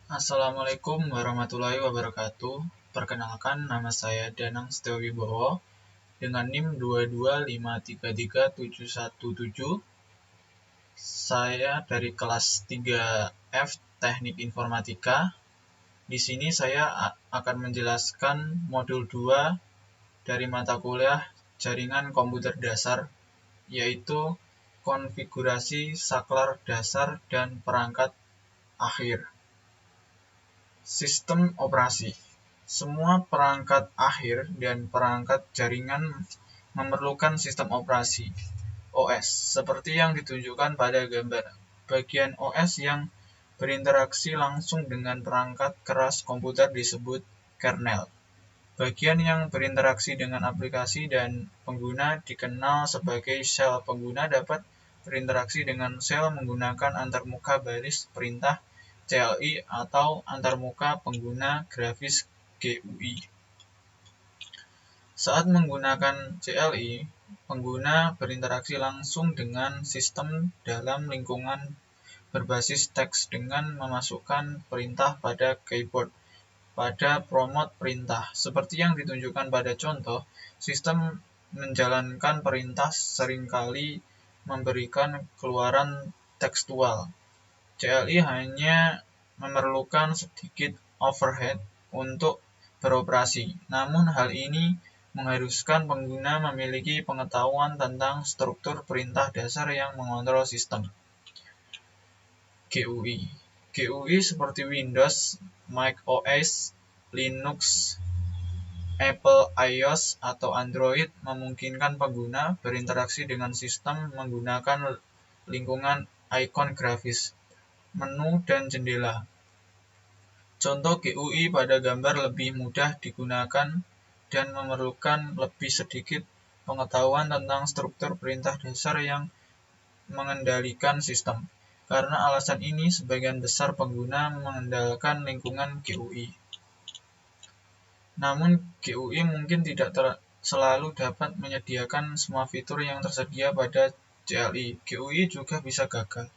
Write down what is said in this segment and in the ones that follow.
Assalamualaikum warahmatullahi wabarakatuh. Perkenalkan, nama saya Danang Setio Wibowo dengan NIM 225337117. Saya dari kelas 3F Teknik Informatika. Di sini saya akan menjelaskan modul 2 dari mata kuliah Jaringan Komputer Dasar, yaitu konfigurasi saklar dasar dan perangkat akhir. Sistem operasi. Semua perangkat akhir dan perangkat jaringan memerlukan sistem operasi OS, seperti yang ditunjukkan pada gambar. Bagian OS yang berinteraksi langsung dengan perangkat keras komputer disebut kernel. Bagian yang berinteraksi dengan aplikasi dan pengguna dikenal sebagai sel. Pengguna dapat berinteraksi dengan sel menggunakan antarmuka baris perintah CLI atau antarmuka pengguna grafis GUI. Saat menggunakan CLI, pengguna berinteraksi langsung dengan sistem dalam lingkungan berbasis teks dengan memasukkan perintah pada keyboard pada promot perintah. Seperti yang ditunjukkan pada contoh, sistem menjalankan perintah seringkali memberikan keluaran tekstual. CLI hanya memerlukan sedikit overhead untuk beroperasi, namun hal ini mengharuskan pengguna memiliki pengetahuan tentang struktur perintah dasar yang mengontrol sistem. GUI. GUI seperti Windows, Mac OS, Linux, Apple iOS, atau Android memungkinkan pengguna berinteraksi dengan sistem menggunakan lingkungan ikon grafis, menu, dan jendela. Contoh GUI pada gambar lebih mudah digunakan dan memerlukan lebih sedikit pengetahuan tentang struktur perintah dasar yang mengendalikan sistem. Karena alasan ini, sebagian besar pengguna mengandalkan lingkungan GUI. Namun, GUI mungkin tidak selalu dapat menyediakan semua fitur yang tersedia pada CLI. GUI juga bisa gagal,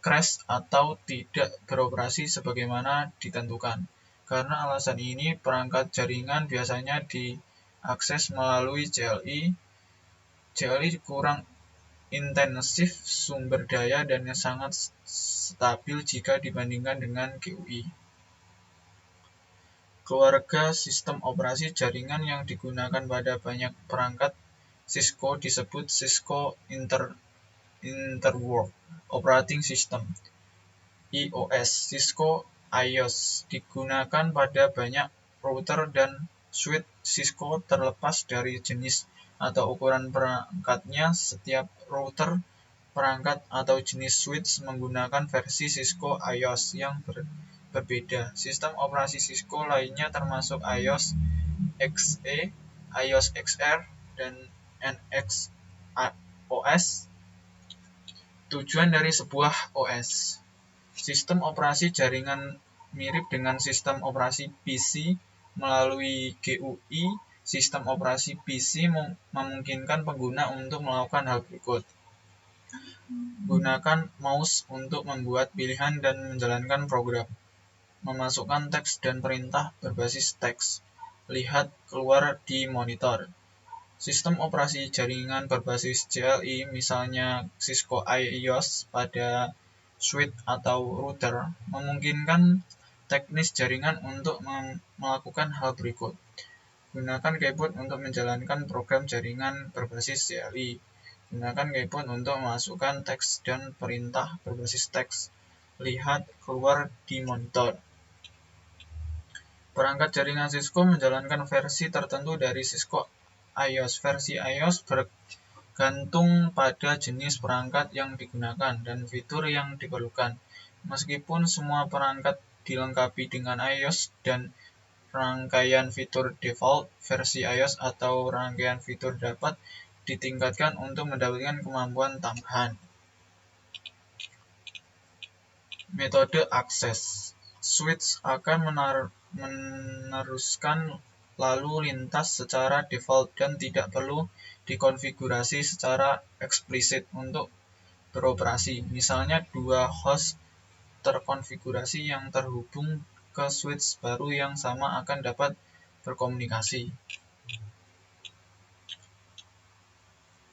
crash, atau tidak beroperasi sebagaimana ditentukan. Karena alasan ini, perangkat jaringan biasanya diakses melalui CLI. CLI kurang intensif sumber daya dan sangat stabil jika dibandingkan dengan GUI. Keluarga sistem operasi jaringan yang digunakan pada banyak perangkat Cisco disebut Cisco Interworld Operating System (IOS). Cisco iOS digunakan pada banyak router dan switch Cisco terlepas dari jenis atau ukuran perangkatnya. Setiap router, perangkat, atau jenis switch menggunakan versi Cisco iOS yang berbeda. Sistem operasi Cisco lainnya termasuk iOS XE, iOS XR, dan NX OS. Tujuan dari sebuah OS. Sistem operasi jaringan mirip dengan sistem operasi PC. Melalui GUI, sistem operasi PC memungkinkan pengguna untuk melakukan hal berikut. Gunakan mouse untuk membuat pilihan dan menjalankan program. Memasukkan teks dan perintah berbasis teks. Lihat keluar di monitor. Sistem operasi jaringan berbasis CLI, misalnya Cisco iOS pada switch atau router, memungkinkan teknis jaringan untuk melakukan hal berikut. Gunakan keyboard untuk menjalankan program jaringan berbasis CLI. Gunakan keyboard untuk memasukkan teks dan perintah berbasis teks. Lihat keluar di monitor. Perangkat jaringan Cisco menjalankan versi tertentu dari Cisco iOS. Versi iOS bergantung pada jenis perangkat yang digunakan dan fitur yang diperlukan. Meskipun semua perangkat dilengkapi dengan iOS dan rangkaian fitur default, versi iOS atau rangkaian fitur dapat ditingkatkan untuk mendapatkan kemampuan tambahan. Metode akses. Switch akan meneruskan lalu lintas secara default dan tidak perlu dikonfigurasi secara eksplisit untuk beroperasi. Misalnya, dua host terkonfigurasi yang terhubung ke switch baru yang sama akan dapat berkomunikasi.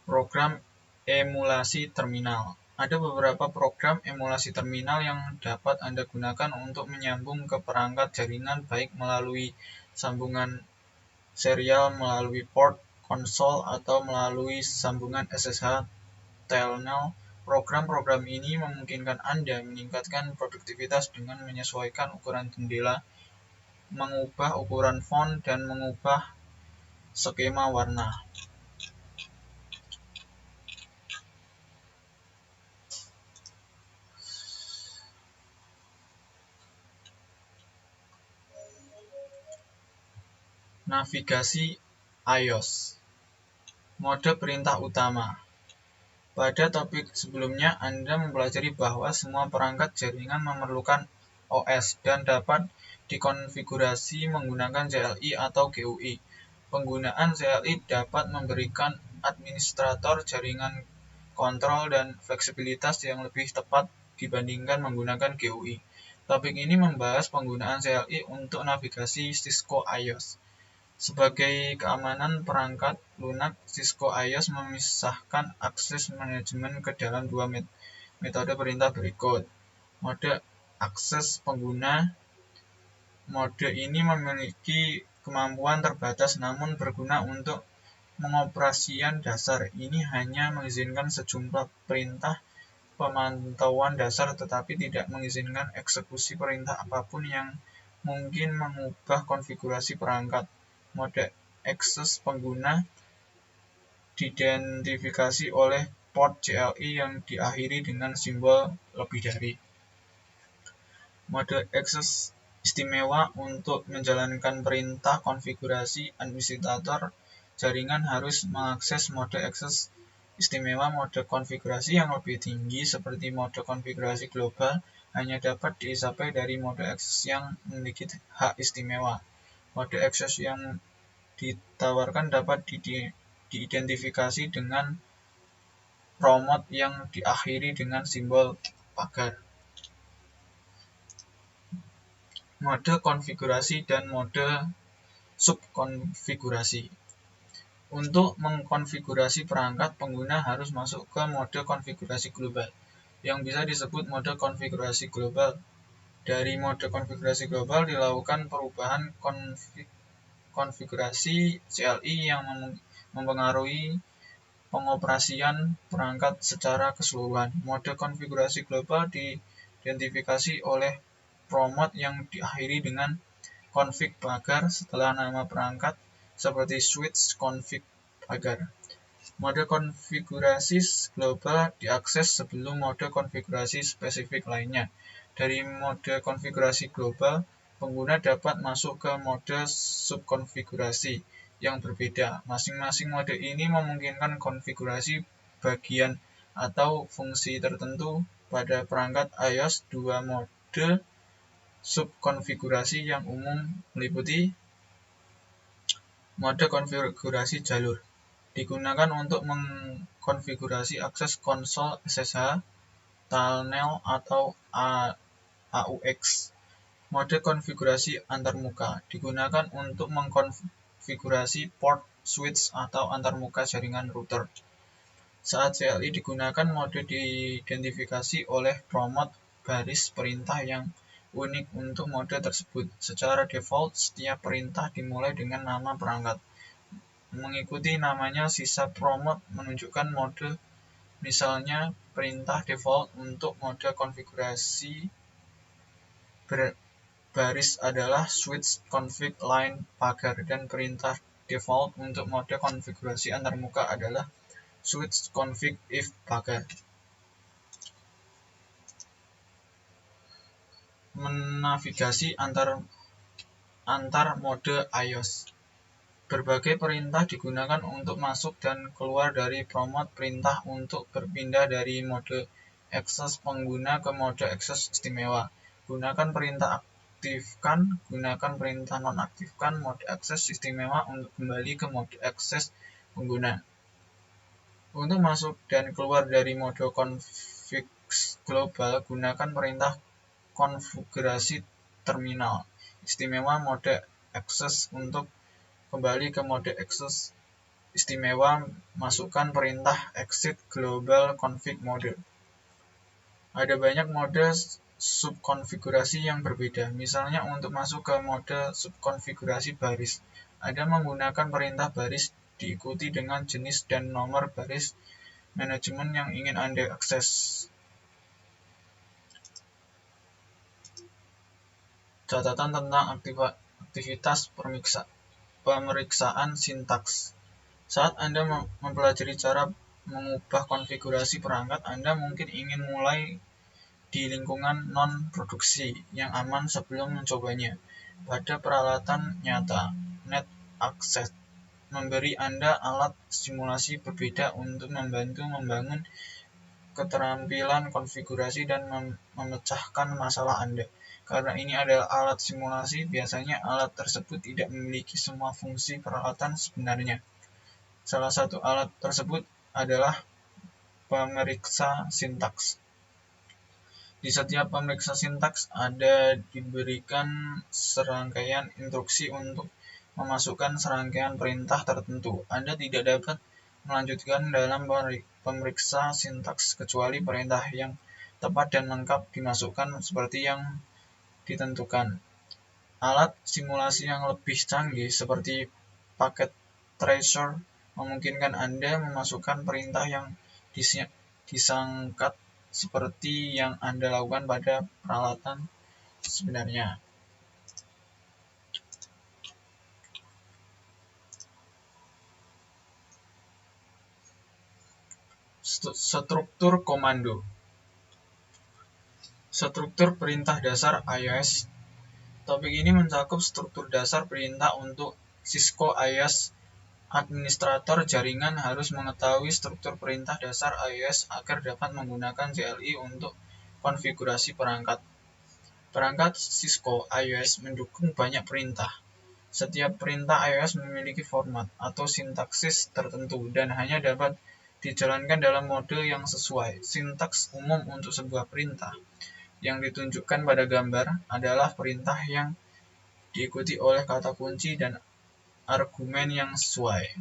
Program emulasi terminal. Ada beberapa program emulasi terminal yang dapat Anda gunakan untuk menyambung ke perangkat jaringan baik melalui sambungan serial melalui port konsol atau melalui sambungan SSH telnel. Program-program ini memungkinkan Anda meningkatkan produktivitas dengan menyesuaikan ukuran jendela, mengubah ukuran font, dan mengubah skema warna. Navigasi iOS. Mode perintah utama. Pada topik sebelumnya, Anda mempelajari bahwa semua perangkat jaringan memerlukan OS dan dapat dikonfigurasi menggunakan CLI atau GUI. Penggunaan CLI dapat memberikan administrator jaringan kontrol dan fleksibilitas yang lebih tepat dibandingkan menggunakan GUI. Topik ini membahas penggunaan CLI untuk navigasi Cisco iOS. Sebagai keamanan perangkat lunak, Cisco iOS memisahkan akses manajemen ke dalam dua metode perintah berikut. Mode akses pengguna. Mode ini memiliki kemampuan terbatas namun berguna untuk pengoperasian dasar. Ini hanya mengizinkan sejumlah perintah pemantauan dasar tetapi tidak mengizinkan eksekusi perintah apapun yang mungkin mengubah konfigurasi perangkat. Mode akses pengguna diidentifikasi oleh port CLI yang diakhiri dengan simbol lebih dari. Mode akses istimewa. Untuk menjalankan perintah konfigurasi, administrator jaringan harus mengakses mode akses istimewa. Mode konfigurasi yang lebih tinggi seperti mode konfigurasi global hanya dapat dicapai dari mode akses yang memiliki hak istimewa. Mode akses yang ditawarkan dapat diidentifikasi dengan promot yang diakhiri dengan simbol pagar. Mode konfigurasi dan mode subkonfigurasi. Untuk mengkonfigurasi perangkat, pengguna harus masuk ke mode konfigurasi global, yang bisa disebut mode konfigurasi global. Dari mode konfigurasi global dilakukan perubahan konfigurasi CLI yang mempengaruhi pengoperasian perangkat secara keseluruhan. Mode konfigurasi global diidentifikasi oleh promot yang diakhiri dengan config pagar setelah nama perangkat seperti switch config pagar. Mode konfigurasi global diakses sebelum mode konfigurasi spesifik lainnya. Dari mode konfigurasi global, pengguna dapat masuk ke mode subkonfigurasi yang berbeda. Masing-masing mode ini memungkinkan konfigurasi bagian atau fungsi tertentu pada perangkat iOS. Dua mode subkonfigurasi yang umum meliputi mode konfigurasi jalur. Digunakan untuk mengkonfigurasi akses konsol SSH, telnel, atau AUX. Mode konfigurasi antarmuka. Digunakan untuk mengkonfigurasi port, switch, atau antarmuka jaringan router. Saat CLI digunakan, mode diidentifikasi oleh promot baris perintah yang unik untuk mode tersebut. Secara default, setiap perintah dimulai dengan nama perangkat. Mengikuti namanya, sisa promot menunjukkan mode. Misalnya, perintah default untuk mode konfigurasi baris adalah switch config line pagar dan perintah default untuk mode konfigurasi antarmuka adalah switch config if pagar. Menavigasi antar mode iOS. Berbagai perintah digunakan untuk masuk dan keluar dari promot perintah untuk berpindah dari mode akses pengguna ke mode akses istimewa. Gunakan perintah aktifkan, gunakan perintah nonaktifkan mode akses istimewa untuk kembali ke mode akses pengguna. Untuk masuk dan keluar dari mode config global, gunakan perintah konfigurasi terminal. Istimewa mode akses. Untuk kembali ke mode akses istimewa, masukkan perintah exit global config mode. Ada banyak mode subkonfigurasi yang berbeda. Misalnya untuk masuk ke mode subkonfigurasi baris, Anda menggunakan perintah baris diikuti dengan jenis dan nomor baris manajemen yang ingin Anda akses. Catatan tentang aktivitas pemeriksaan sintaks. Saat Anda mempelajari cara mengubah konfigurasi perangkat, Anda mungkin ingin mulai di lingkungan non-produksi yang aman sebelum mencobanya pada peralatan nyata. NetAccess memberi Anda alat simulasi berbeda untuk membantu membangun keterampilan konfigurasi dan memecahkan masalah Anda. Karena ini adalah alat simulasi, biasanya alat tersebut tidak memiliki semua fungsi peralatan sebenarnya. Salah satu alat tersebut adalah pemeriksa sintaks. Di setiap pemeriksa sintaks ada diberikan serangkaian instruksi untuk memasukkan serangkaian perintah tertentu. Anda tidak dapat melanjutkan dalam pemeriksa sintaks kecuali perintah yang tepat dan lengkap dimasukkan seperti yang ditentukan. Alat simulasi yang lebih canggih seperti paket tracer memungkinkan Anda memasukkan perintah yang disangkat seperti yang Anda lakukan pada peralatan sebenarnya. Struktur komando. Struktur perintah dasar iOS. Topik ini mencakup struktur dasar perintah untuk Cisco iOS. Administrator jaringan harus mengetahui struktur perintah dasar iOS agar dapat menggunakan CLI untuk konfigurasi perangkat. Perangkat Cisco iOS mendukung banyak perintah. Setiap perintah iOS memiliki format atau sintaksis tertentu dan hanya dapat dijalankan dalam mode yang sesuai. Sintaks umum untuk sebuah perintah yang ditunjukkan pada gambar adalah perintah yang diikuti oleh kata kunci dan argumen yang sesuai.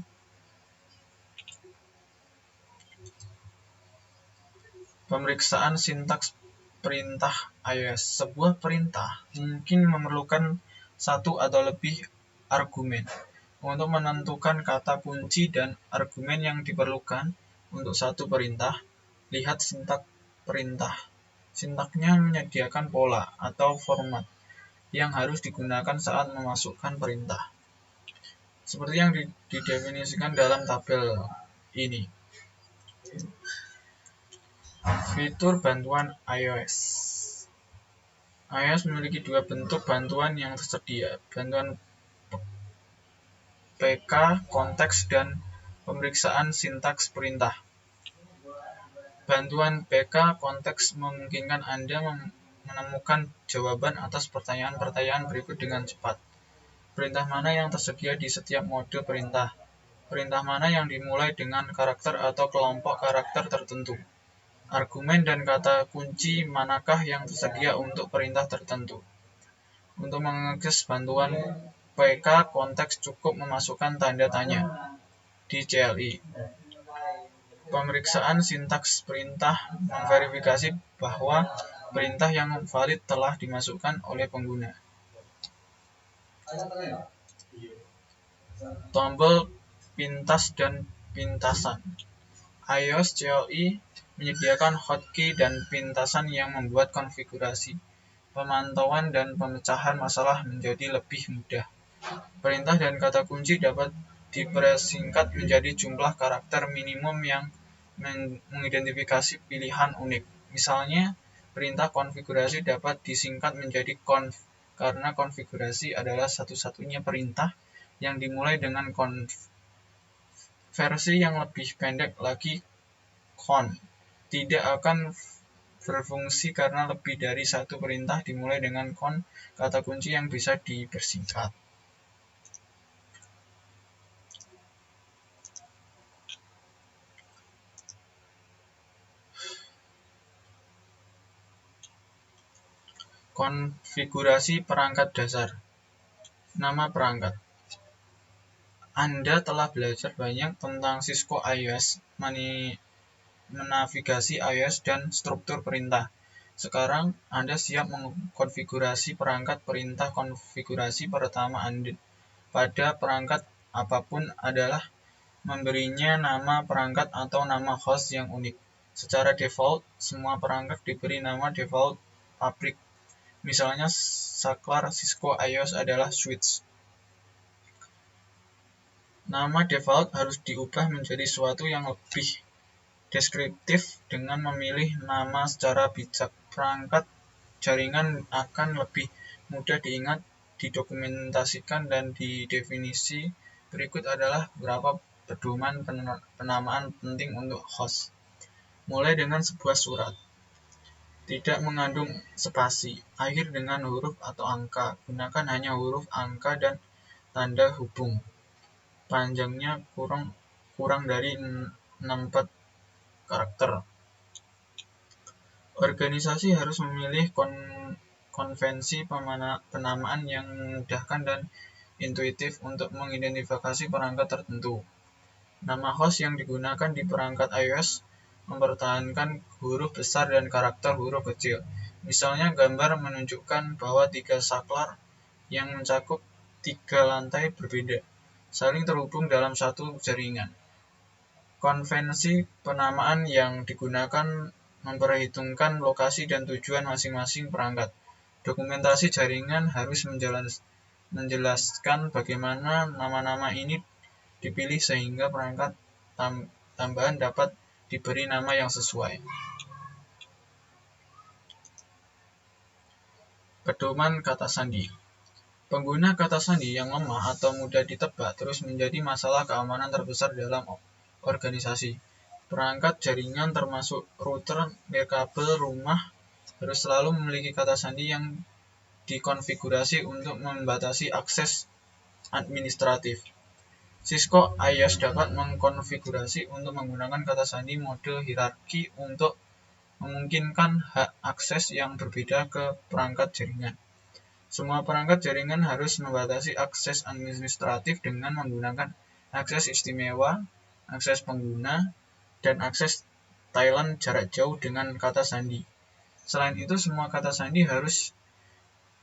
Pemeriksaan sintaks perintah iOS. Sebuah perintah mungkin memerlukan satu atau lebih argumen. Untuk menentukan kata kunci dan argumen yang diperlukan untuk satu perintah, lihat sintak perintah. Sintaknya menyediakan pola atau format yang harus digunakan saat memasukkan perintah. Seperti yang didefinisikan dalam tabel ini. Fitur bantuan iOS. iOS memiliki dua bentuk bantuan yang tersedia, bantuan PK, konteks, dan pemeriksaan sintaks perintah. Bantuan PK konteks memungkinkan Anda menemukan jawaban atas pertanyaan-pertanyaan berikut dengan cepat. Perintah mana yang tersedia di setiap mode perintah? Perintah mana yang dimulai dengan karakter atau kelompok karakter tertentu? Argumen dan kata kunci manakah yang tersedia untuk perintah tertentu? Untuk mengakses bantuan PK konteks cukup memasukkan tanda tanya di CLI. Pemeriksaan sintaks perintah memverifikasi bahwa perintah yang valid telah dimasukkan oleh pengguna. Tombol pintas dan pintasan. iOS CLI menyediakan hotkey dan pintasan yang membuat konfigurasi, pemantauan, dan pemecahan masalah menjadi lebih mudah. Perintah dan kata kunci dapat dipersingkat menjadi jumlah karakter minimum yang mengidentifikasi pilihan unik. Misalnya, perintah konfigurasi dapat disingkat menjadi conf karena konfigurasi adalah satu-satunya perintah yang dimulai dengan conf. Versi yang lebih pendek lagi, con, tidak akan berfungsi karena lebih dari satu perintah dimulai dengan con, kata kunci yang bisa dipersingkat. Konfigurasi perangkat dasar. Nama perangkat. Anda telah belajar banyak tentang Cisco IOS, menavigasi iOS, dan struktur perintah. Sekarang Anda siap mengkonfigurasi perangkat. Perintah konfigurasi pertama Anda pada perangkat apapun adalah memberinya nama perangkat atau nama host yang unik. Secara default, semua perangkat diberi nama default pabrik. Misalnya, saklar Cisco IOS adalah switch. Nama default harus diubah menjadi sesuatu yang lebih deskriptif dengan memilih nama secara bijak. Perangkat jaringan akan lebih mudah diingat, didokumentasikan, dan didefinisi. Berikut adalah beberapa pedoman penamaan penting untuk host. Mulai dengan sebuah surat. Tidak mengandung spasi. Akhir dengan huruf atau angka. Gunakan hanya huruf, angka, dan tanda hubung. Panjangnya kurang dari 64 karakter. Organisasi harus memilih konvensi penamaan yang memudahkan dan intuitif untuk mengidentifikasi perangkat tertentu. Nama host yang digunakan di perangkat iOS mempertahankan huruf besar dan karakter huruf kecil. Misalnya, gambar menunjukkan bahwa 3 saklar yang mencakup 3 lantai berbeda saling terhubung dalam satu jaringan. Konvensi penamaan yang digunakan memperhitungkan lokasi dan tujuan masing-masing perangkat. Dokumentasi jaringan harus menjelaskan bagaimana nama-nama ini dipilih sehingga perangkat tambahan dapat diberi nama yang sesuai. Pedoman kata sandi. Pengguna kata sandi yang lemah atau mudah ditebak terus menjadi masalah keamanan terbesar dalam organisasi. Perangkat jaringan termasuk router, nirkabel, rumah harus selalu memiliki kata sandi yang dikonfigurasi untuk membatasi akses administratif. Cisco IOS dapat mengkonfigurasi untuk menggunakan kata sandi mode hierarki untuk memungkinkan hak akses yang berbeda ke perangkat jaringan. Semua perangkat jaringan harus membatasi akses administratif dengan menggunakan akses istimewa, akses pengguna, dan akses talent jarak jauh dengan kata sandi. Selain itu, semua kata sandi harus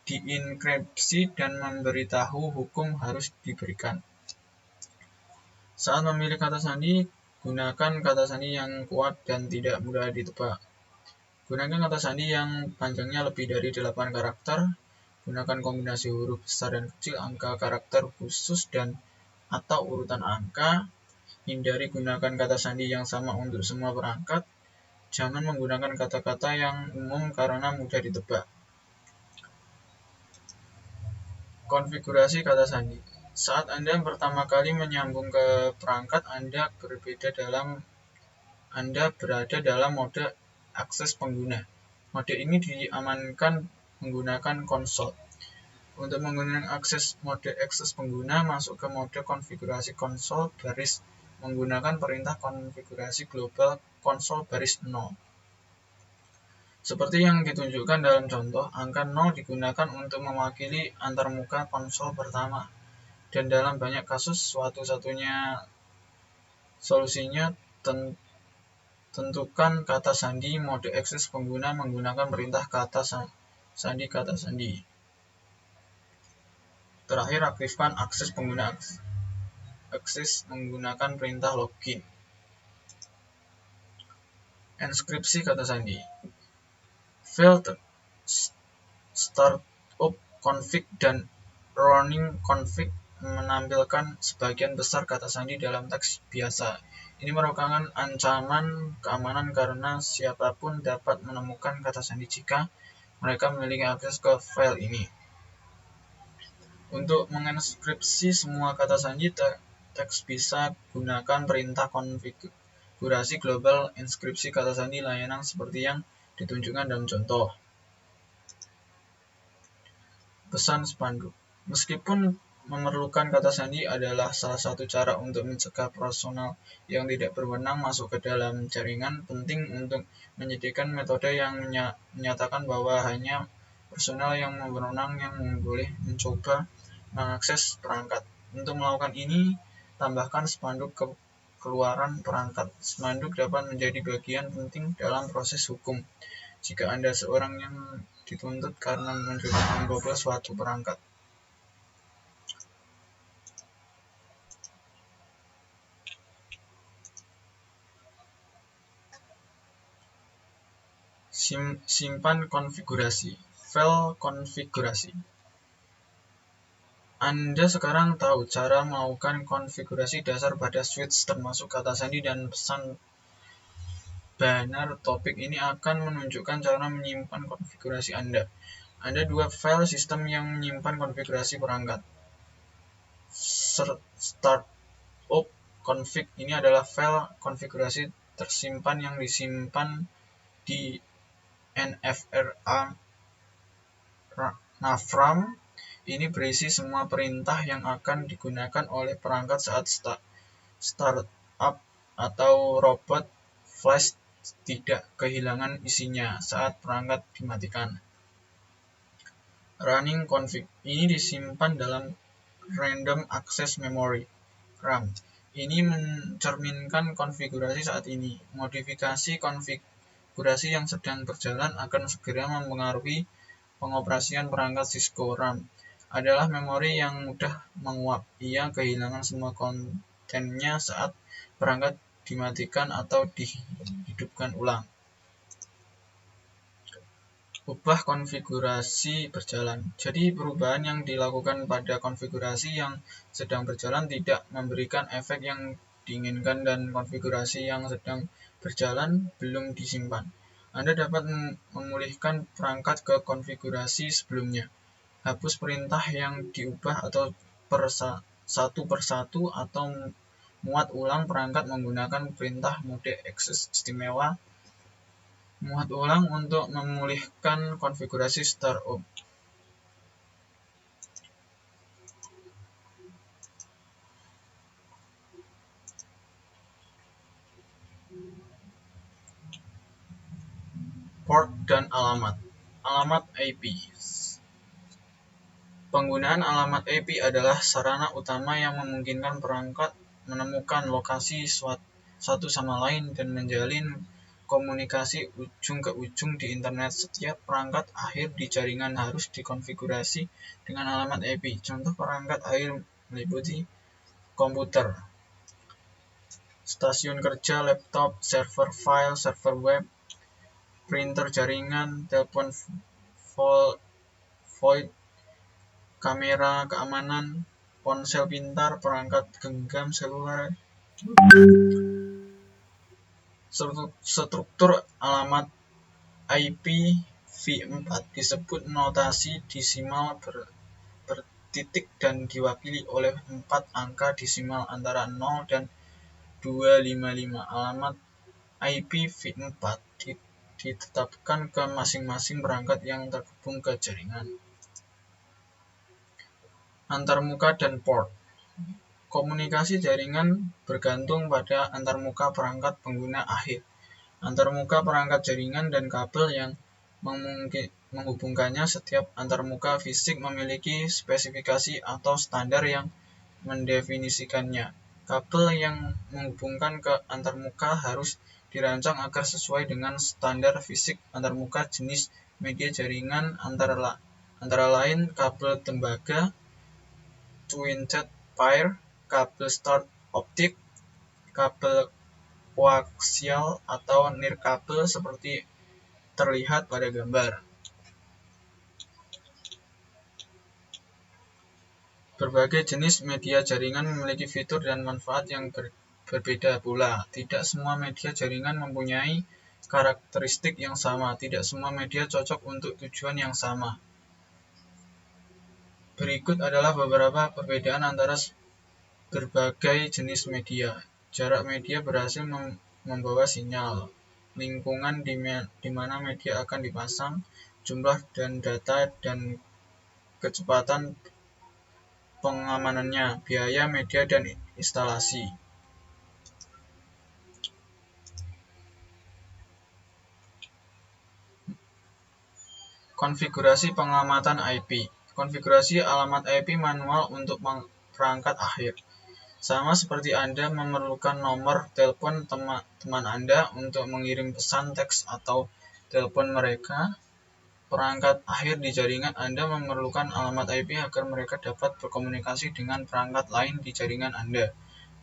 dienkripsi dan memberitahu hukum harus diberikan. Saat memilih kata sandi, gunakan kata sandi yang kuat dan tidak mudah ditebak. Gunakan kata sandi yang panjangnya lebih dari 8 karakter. Gunakan kombinasi huruf besar dan kecil, angka, karakter khusus, dan atau urutan angka. Hindari gunakan kata sandi yang sama untuk semua perangkat. Jangan menggunakan kata-kata yang umum karena mudah ditebak. Konfigurasi kata sandi. Saat Anda pertama kali menyambung ke perangkat, Anda berada dalam mode akses pengguna. Mode ini diamankan menggunakan konsol. Untuk menggunakan mode akses pengguna, masuk ke mode konfigurasi konsol baris menggunakan perintah konfigurasi global konsol baris 0. Seperti yang ditunjukkan dalam contoh, angka 0 digunakan untuk mewakili antarmuka konsol pertama. Dan dalam banyak kasus, satu-satunya solusinya tentukan kata sandi mode akses pengguna menggunakan perintah kata sandi. Terakhir, aktifkan akses pengguna akses menggunakan perintah login. Enskripsi kata sandi. File startup config dan running config menampilkan sebagian besar kata sandi dalam teks biasa. Ini merupakan ancaman keamanan karena siapapun dapat menemukan kata sandi jika mereka memiliki akses ke file ini. Untuk mengenskripsi semua kata sandi teks bisa gunakan perintah konfigurasi global enskripsi kata sandi layanan seperti yang ditunjukkan dalam contoh. Pesan spanduk. Meskipun memerlukan kata sandi adalah salah satu cara untuk mencegah personal yang tidak berwenang masuk ke dalam jaringan, penting untuk menyediakan metode yang menyatakan bahwa hanya personel yang berwenang yang boleh mencoba mengakses perangkat. Untuk melakukan ini, tambahkan spanduk keluaran perangkat. Spanduk dapat menjadi bagian penting dalam proses hukum jika Anda seorang yang dituntut karena membobol suatu perangkat. Simpan konfigurasi. File konfigurasi. Anda sekarang tahu cara melakukan konfigurasi dasar pada switch termasuk kata sandi dan pesan. Banner topik ini akan menunjukkan cara menyimpan konfigurasi Anda. Ada dua file sistem yang menyimpan konfigurasi perangkat. Startup config ini adalah file konfigurasi tersimpan yang disimpan di navram. Ini berisi semua perintah yang akan digunakan oleh perangkat saat startup atau robot flash tidak kehilangan isinya saat perangkat dimatikan. Running config ini disimpan dalam random access memory (RAM). Ini mencerminkan konfigurasi saat ini. Modifikasi konfigurasi yang sedang berjalan akan segera mempengaruhi pengoperasian perangkat Cisco. RAM adalah memori yang mudah menguap. Ia kehilangan semua kontennya saat perangkat dimatikan atau dihidupkan ulang. Ubah konfigurasi berjalan. Jadi perubahan yang dilakukan pada konfigurasi yang sedang berjalan tidak memberikan efek yang diinginkan dan konfigurasi yang sedang berjalan belum disimpan. Anda dapat memulihkan perangkat ke konfigurasi sebelumnya. Hapus perintah yang diubah atau satu persatu atau muat ulang perangkat menggunakan perintah mode akses istimewa. Muat ulang untuk memulihkan konfigurasi startup. Port dan alamat. Alamat IP. Penggunaan alamat IP adalah sarana utama yang memungkinkan perangkat menemukan lokasi satu sama lain dan menjalin komunikasi ujung ke ujung di internet. Setiap perangkat akhir di jaringan harus dikonfigurasi dengan alamat IP. Contoh perangkat akhir meliputi komputer, stasiun kerja, laptop, server file, server web, printer jaringan, telepon void, kamera keamanan, ponsel pintar, perangkat genggam seluler. Struktur alamat IP v4 disebut notasi desimal bertitik dan diwakili oleh 4 angka desimal antara 0 dan 255. Alamat IP v4 ditetapkan ke masing-masing perangkat yang terhubung ke jaringan. Antarmuka dan port. Komunikasi jaringan bergantung pada antarmuka perangkat pengguna akhir. Antarmuka perangkat jaringan dan kabel yang menghubungkannya. Setiap antarmuka fisik memiliki spesifikasi atau standar yang mendefinisikannya. Kabel yang menghubungkan ke antarmuka harus dirancang agar sesuai dengan standar fisik antarmuka. Jenis media jaringan antara lain kabel tembaga, twisted pair, kabel start optik, kabel koaksial atau nirkabel seperti terlihat pada gambar. Berbagai jenis media jaringan memiliki fitur dan manfaat yang berbeda pula. Tidak semua media jaringan mempunyai karakteristik yang sama. Tidak semua media cocok untuk tujuan yang sama. Berikut adalah beberapa perbedaan antara berbagai jenis media. Jarak media berhasil membawa sinyal, lingkungan di mana media akan dipasang, jumlah dan data dan kecepatan pengamanannya, biaya media dan instalasi. Konfigurasi pengamatan IP. Konfigurasi alamat IP manual untuk perangkat akhir. Sama seperti Anda memerlukan nomor telepon teman Anda untuk mengirim pesan teks atau telepon mereka, perangkat akhir di jaringan Anda memerlukan alamat IP agar mereka dapat berkomunikasi dengan perangkat lain di jaringan Anda.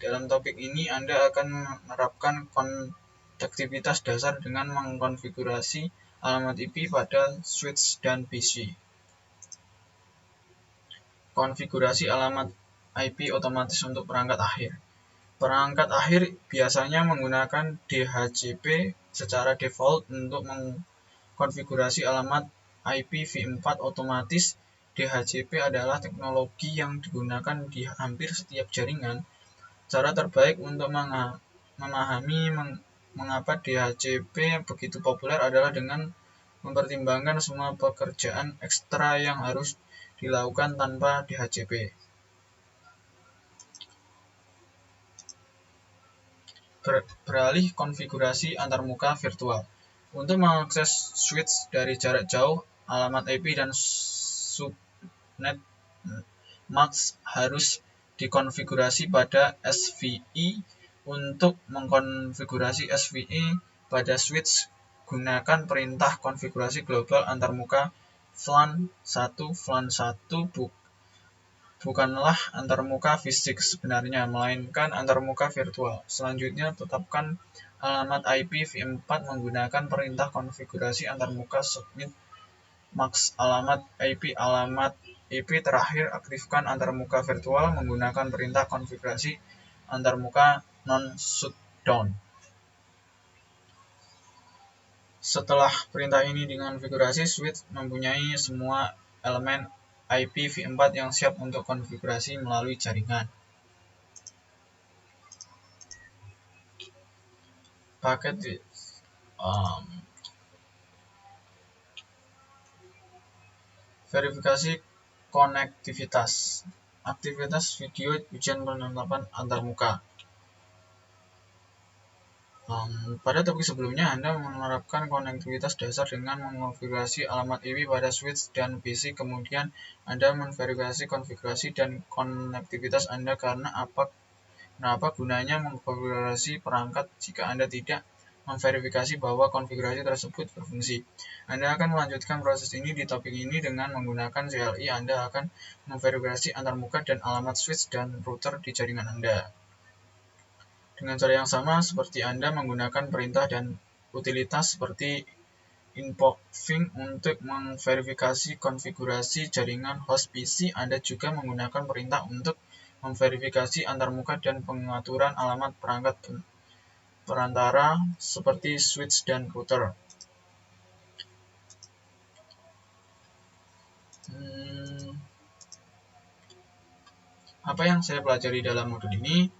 Dalam topik ini, Anda akan menerapkan konektivitas dasar dengan mengkonfigurasi alamat IP pada switch dan PC. Konfigurasi alamat IP otomatis untuk perangkat akhir. Perangkat akhir biasanya menggunakan DHCP secara default untuk mengkonfigurasi alamat IP v4 otomatis. DHCP adalah teknologi yang digunakan di hampir setiap jaringan. Cara terbaik untuk memahami mengapa DHCP begitu populer adalah dengan mempertimbangkan semua pekerjaan ekstra yang harus dilakukan tanpa DHCP. Beralih konfigurasi antarmuka virtual. Untuk mengakses switch dari jarak jauh, alamat IP dan subnet mask harus dikonfigurasi pada SVI. Untuk mengkonfigurasi SVI pada switch, gunakan perintah konfigurasi global antarmuka VLAN 1. VLAN 1 bukanlah antarmuka fisik sebenarnya, melainkan antarmuka virtual. Selanjutnya, tetapkan alamat IP v4 menggunakan perintah konfigurasi antarmuka subnet mask alamat IP terakhir. Aktifkan antarmuka virtual menggunakan perintah konfigurasi antarmuka non-shutdown. Setelah perintah ini dikonfigurasi, switch mempunyai semua elemen IP v4 yang siap untuk konfigurasi melalui jaringan. Paket verifikasi konektivitas. Aktivitas video ujian penetapan antarmuka. Pada topik sebelumnya, Anda menerapkan konektivitas dasar dengan mengonfigurasi alamat IP pada switch dan PC. Kemudian, Anda memverifikasi konfigurasi dan konektivitas Anda. Kenapa gunanya mengkonfigurasi perangkat jika Anda tidak memverifikasi bahwa konfigurasi tersebut berfungsi? Anda akan melanjutkan proses ini di topik ini dengan menggunakan CLI. Anda akan memverifikasi antarmuka dan alamat switch dan router di jaringan Anda. Dengan cara yang sama seperti Anda menggunakan perintah dan utilitas seperti invokefing untuk memverifikasi konfigurasi jaringan host PC, Anda juga menggunakan perintah untuk memverifikasi antarmuka dan pengaturan alamat perangkat perantara seperti switch dan router. Apa yang saya pelajari dalam modul ini?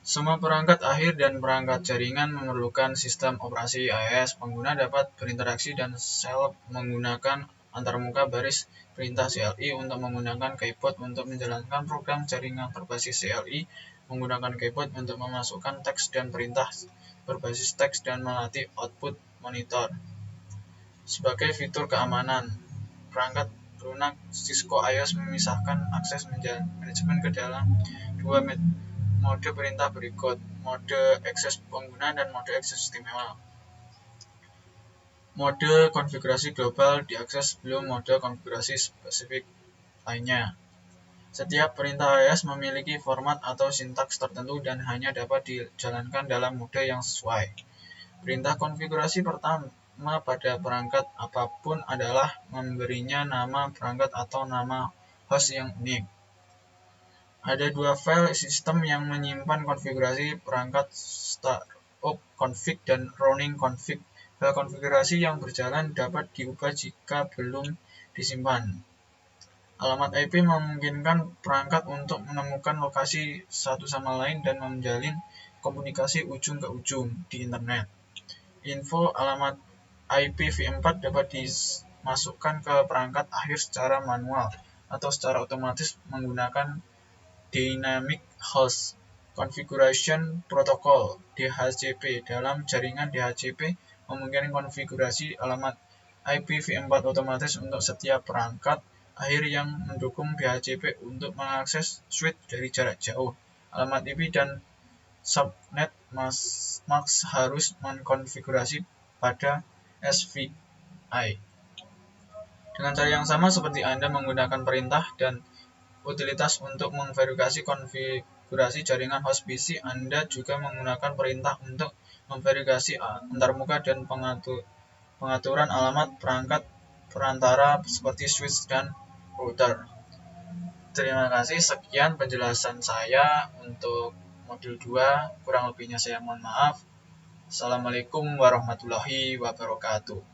Semua perangkat akhir dan perangkat jaringan memerlukan sistem operasi AES. Pengguna dapat berinteraksi dan seleb menggunakan antarmuka baris perintah CLI untuk menggunakan keyboard untuk menjalankan program jaringan berbasis CLI, menggunakan keyboard untuk memasukkan teks dan perintah berbasis teks dan melatih output monitor. Sebagai fitur keamanan, perangkat lunak Cisco IOS memisahkan akses manajemen ke dalam dua mode perintah berikut: mode akses pengguna dan mode akses istimewa. Mode konfigurasi global diakses sebelum mode konfigurasi spesifik lainnya. Setiap perintah AES memiliki format atau sintaks tertentu dan hanya dapat dijalankan dalam mode yang sesuai. Perintah konfigurasi pertama pada perangkat apapun adalah memberinya nama perangkat atau nama host yang unik. Ada dua file sistem yang menyimpan konfigurasi perangkat: startup config dan running config. File konfigurasi yang berjalan dapat diubah jika belum disimpan. Alamat IP memungkinkan perangkat untuk menemukan lokasi satu sama lain dan menjalin komunikasi ujung ke ujung di internet. Info alamat IP v4 dapat dimasukkan ke perangkat akhir secara manual atau secara otomatis menggunakan Dynamic Host Configuration Protocol (DHCP). Dalam jaringan, DHCP memungkinkan konfigurasi alamat IPv4 otomatis untuk setiap perangkat akhir yang mendukung DHCP untuk mengakses switch dari jarak jauh. Alamat IP dan subnet MAX harus mengkonfigurasi pada SVI. Dengan cara yang sama seperti Anda menggunakan perintah dan utilitas untuk memverifikasi konfigurasi jaringan host PC, Anda juga menggunakan perintah untuk memverifikasi antarmuka dan pengaturan alamat perangkat perantara seperti switch dan router. Terima kasih, sekian penjelasan saya untuk modul 2. Kurang lebihnya saya mohon maaf. Assalamualaikum warahmatullahi wabarakatuh.